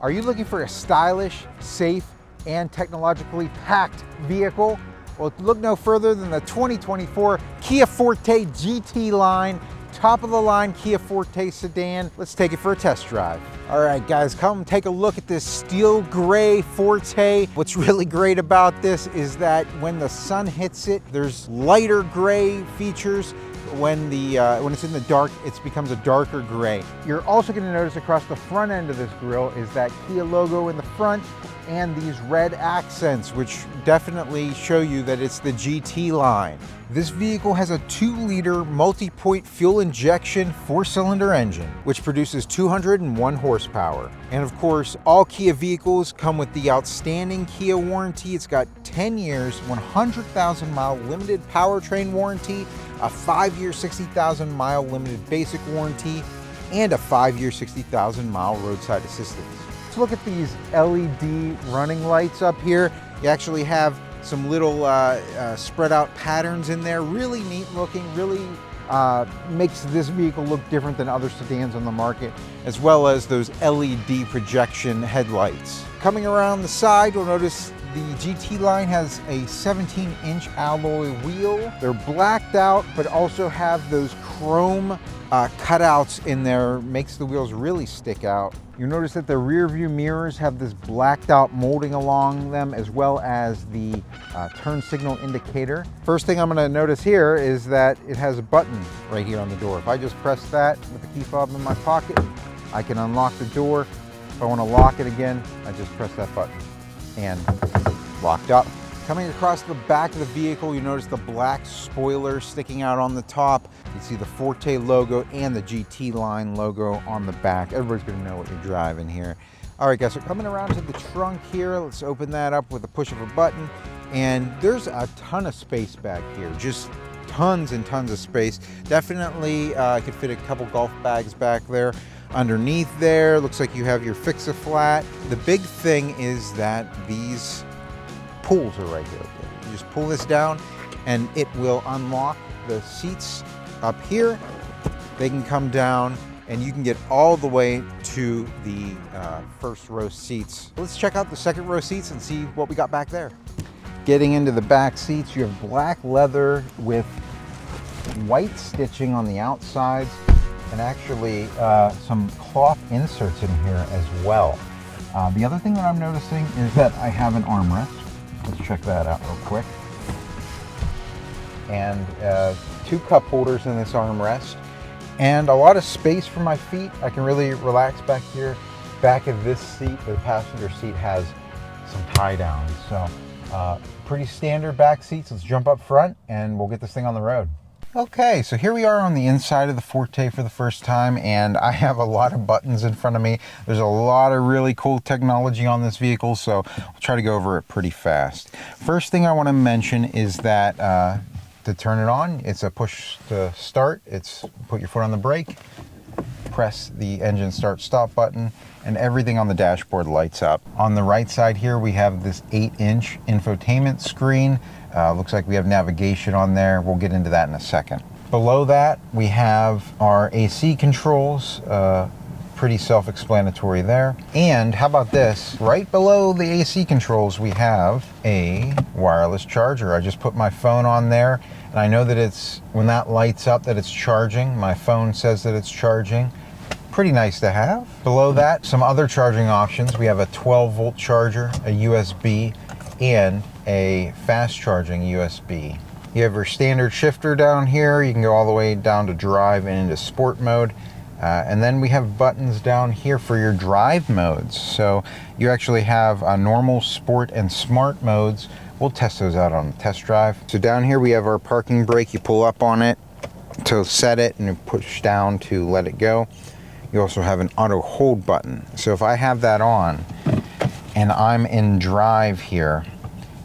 Are you looking for a stylish, safe, and technologically packed vehicle? Well, look no further than the 2024 Kia Forte GT Line, top of the line Kia Forte sedan. Let's take it for a test drive. All right, guys, come take a look at this steel gray Forte. What's really great about this is that when the sun hits it, there's lighter gray features. When it's in the dark, it becomes a darker gray. You're also going to notice across the front end of this grille is that Kia logo in the front and these red accents, which definitely show you that it's the GT line. This vehicle has a 2-liter multi-point fuel injection 4-cylinder engine, which produces 201 horsepower. And of course, all Kia vehicles come with the outstanding Kia warranty. It's got 10 years, 100,000 mile limited powertrain warranty, a 5-year, 60,000 mile limited basic warranty, and a 5-year, 60,000 mile roadside assistance. Let's look at these LED running lights up here. You actually have some little spread out patterns in there. Really neat looking, really makes this vehicle look different than other sedans on the market, as well as those LED projection headlights. Coming around the side, you'll notice the GT line has a 17-inch alloy wheel. They're blacked out, but also have those chrome cutouts in there, makes the wheels really stick out. You'll notice that the rear view mirrors have this blacked out molding along them, as well as the turn signal indicator. First thing I'm going to notice here is that it has a button right here on the door. If I just press that with the key fob in my pocket, I can unlock the door. If I want to lock it again, I just press that button and locked up. Coming across the back of the vehicle, you notice the black spoiler sticking out on the top. You see the Forte logo and the GT line logo on the back. Everybody's gonna know what you're driving here. All right, guys, so coming around to the trunk here, let's open that up with a push of a button. And there's a ton of space back here, just tons and tons of space. Definitely could fit a couple golf bags back there. Underneath there, looks like you have your fix-a-flat. The big thing is that these pulls are right here. You just pull this down and it will unlock the seats up here. They can come down and you can get all the way to the first row seats. Let's check out the second row seats and see what we got back there. Getting into the back seats, you have black leather with white stitching on the outsides and actually some cloth inserts in here as well. The other thing that I'm noticing is that I have an armrest. Let's check that out real quick. And 2 cup holders in this armrest and a lot of space for my feet. I can really relax back here. Back of this seat, the passenger seat, has some tie downs. So pretty standard back seats. Let's jump up front and we'll get this thing on the road. Okay, so here we are on the inside of the Forte for the first time, and I have a lot of buttons in front of me. There's a lot of really cool technology on this vehicle, so I'll try to go over it pretty fast. First thing I want to mention is that to turn it on, it's a push to start. It's put your foot on the brake, press the engine start stop button, and everything on the dashboard lights up. On the right side here, we have this 8-inch infotainment screen. Looks like we have navigation on there. We'll get into that in a second. Below that, we have our AC controls. Pretty self-explanatory there. And how about this? Right below the AC controls, we have a wireless charger. I just put my phone on there, and I know that when that lights up, that it's charging. My phone says that it's charging. Pretty nice to have. Below that, some other charging options. We have a 12-volt charger, a USB, and a fast charging USB. You have your standard shifter down here. You can go all the way down to drive and into sport mode. And then we have buttons down here for your drive modes. So you actually have a normal, sport, and smart modes. We'll test those out on the test drive. So down here we have our parking brake. You pull up on it to set it and you push down to let it go. You also have an auto hold button. So if I have that on and I'm in drive here,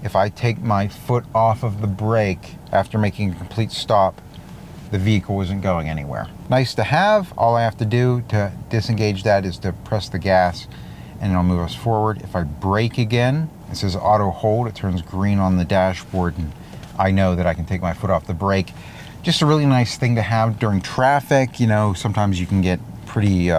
if I take my foot off of the brake after making a complete stop, the vehicle isn't going anywhere. Nice to have. All I have to do to disengage that is to press the gas and it'll move us forward. If I brake again, it says auto hold. It turns green on the dashboard and I know that I can take my foot off the brake. Just a really nice thing to have during traffic. You know, sometimes you can get pretty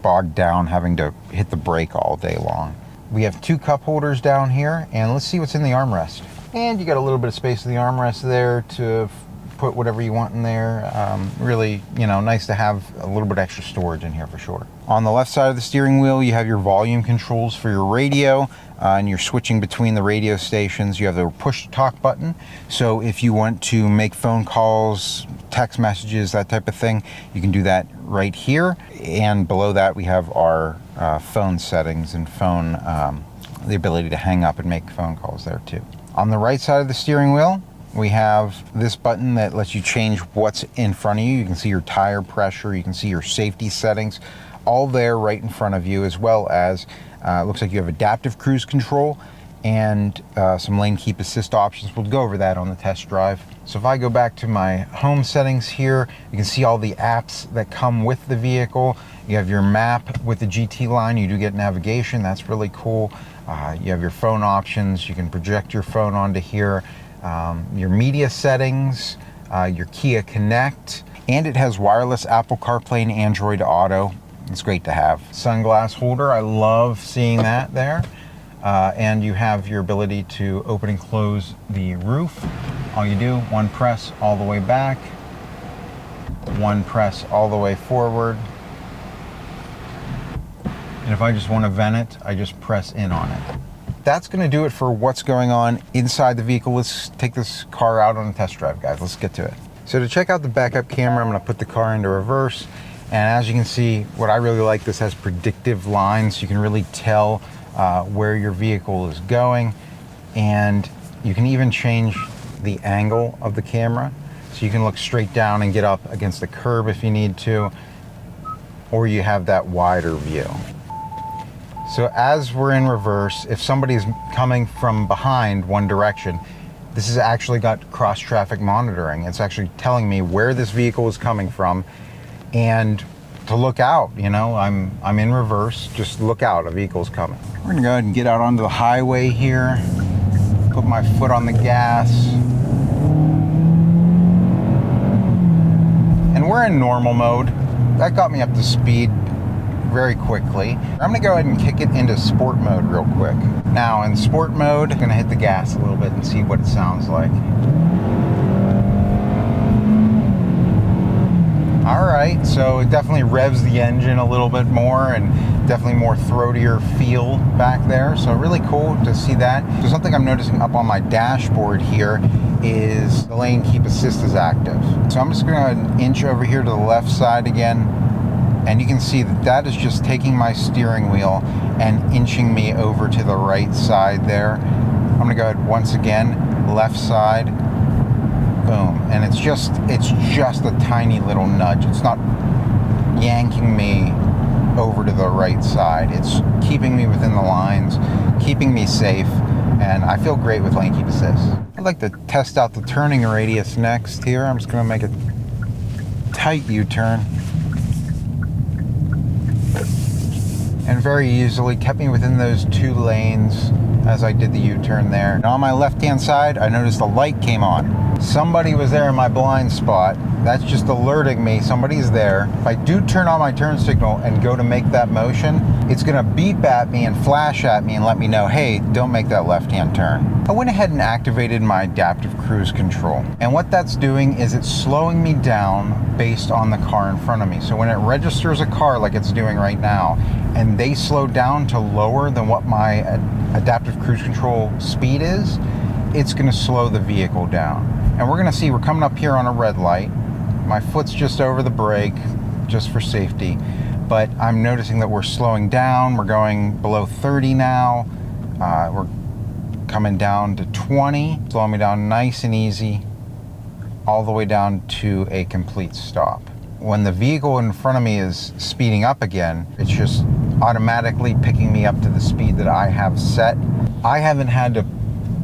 bogged down having to hit the brake all day long. We have 2 cup holders down here, and let's see what's in the armrest. And you got a little bit of space in the armrest there to put whatever you want in there. Really, you know, nice to have a little bit extra storage in here for sure. On the left side of the steering wheel, you have your volume controls for your radio, and you're switching between the radio stations. You have the push to talk button. So if you want to make phone calls, text messages, that type of thing, you can do that right here. And below that, we have our phone settings and phone, the ability to hang up and make phone calls there too. On the right side of the steering wheel, we have this button that lets you change what's in front of you. You can see your tire pressure, you can see your safety settings, all there right in front of you, as well as looks like you have adaptive cruise control and some lane keep assist options. We'll go over that on the test drive. So if I go back to my home settings here, you can see all the apps that come with the vehicle. You have your map with the GT line. You do get navigation. That's really cool. You have your phone options. You can project your phone onto here. Your media settings, your Kia Connect, and it has wireless Apple CarPlay and Android Auto. It's great to have. Sunglass holder, I love seeing that there. And you have your ability to open and close the roof. All you do, one press all the way back, one press all the way forward. And if I just want to vent it, I just press in on it. That's going to do it for what's going on inside the vehicle. Let's take this car out on a test drive, guys. Let's get to it. So to check out the backup camera, I'm going to put the car into reverse. And as you can see, what I really like, this has predictive lines. You can really tell where your vehicle is going. And you can even change the angle of the camera. So you can look straight down and get up against the curb if you need to. Or you have that wider view. So as we're in reverse, if somebody's coming from behind one direction, this has actually got cross traffic monitoring. It's actually telling me where this vehicle is coming from and to look out. You know, I'm in reverse, just look out, a vehicle's coming. We're gonna go ahead and get out onto the highway here, put my foot on the gas. And we're in normal mode. That got me up to speed very quickly. I'm gonna go ahead and kick it into sport mode real quick. Now in sport mode, I'm gonna hit the gas a little bit and see what it sounds like. All right, so it definitely revs the engine a little bit more and definitely more throatier feel back there. So really cool to see that. So something I'm noticing up on my dashboard here is the lane keep assist is active. So I'm just gonna inch over here to the left side again. And you can see that that is just taking my steering wheel and inching me over to the right side there. I'm gonna go ahead once again, left side, boom. And it's just a tiny little nudge. It's not yanking me over to the right side. It's keeping me within the lines, keeping me safe, and I feel great with lane keep assist. I'd like to test out the turning radius next here. I'm just gonna make a tight U-turn. And very easily kept me within those 2 lanes as I did the U-turn there. And on my left-hand side, I noticed the light came on. Somebody was there in my blind spot. That's just alerting me somebody's there. If I do turn on my turn signal and go to make that motion, it's gonna beep at me and flash at me and let me know, hey, don't make that left-hand turn. I went ahead and activated my adaptive cruise control. And what that's doing is it's slowing me down based on the car in front of me. So when it registers a car like it's doing right now, and they slow down to lower than what my adaptive cruise control speed is, it's gonna slow the vehicle down. And we're gonna see, we're coming up here on a red light. My foot's just over the brake, just for safety. But I'm noticing that we're slowing down. We're going below 30 now. We're coming down to 20, slowing me down nice and easy, all the way down to a complete stop. When the vehicle in front of me is speeding up again, it's just automatically picking me up to the speed that I have set. I haven't had to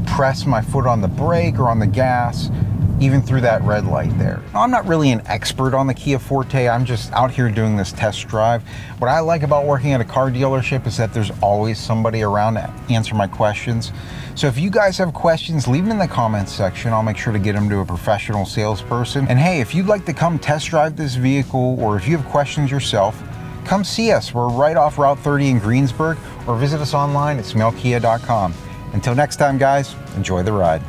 press my foot on the brake or on the gas, even through that red light there. Now, I'm not really an expert on the Kia Forte. I'm just out here doing this test drive. What I like about working at a car dealership is that there's always somebody around to answer my questions. So if you guys have questions, leave them in the comments section. I'll make sure to get them to a professional salesperson. And hey, if you'd like to come test drive this vehicle, or if you have questions yourself, come see us. We're right off Route 30 in Greensburg, or visit us online at smellkia.com. Until next time, guys, enjoy the ride.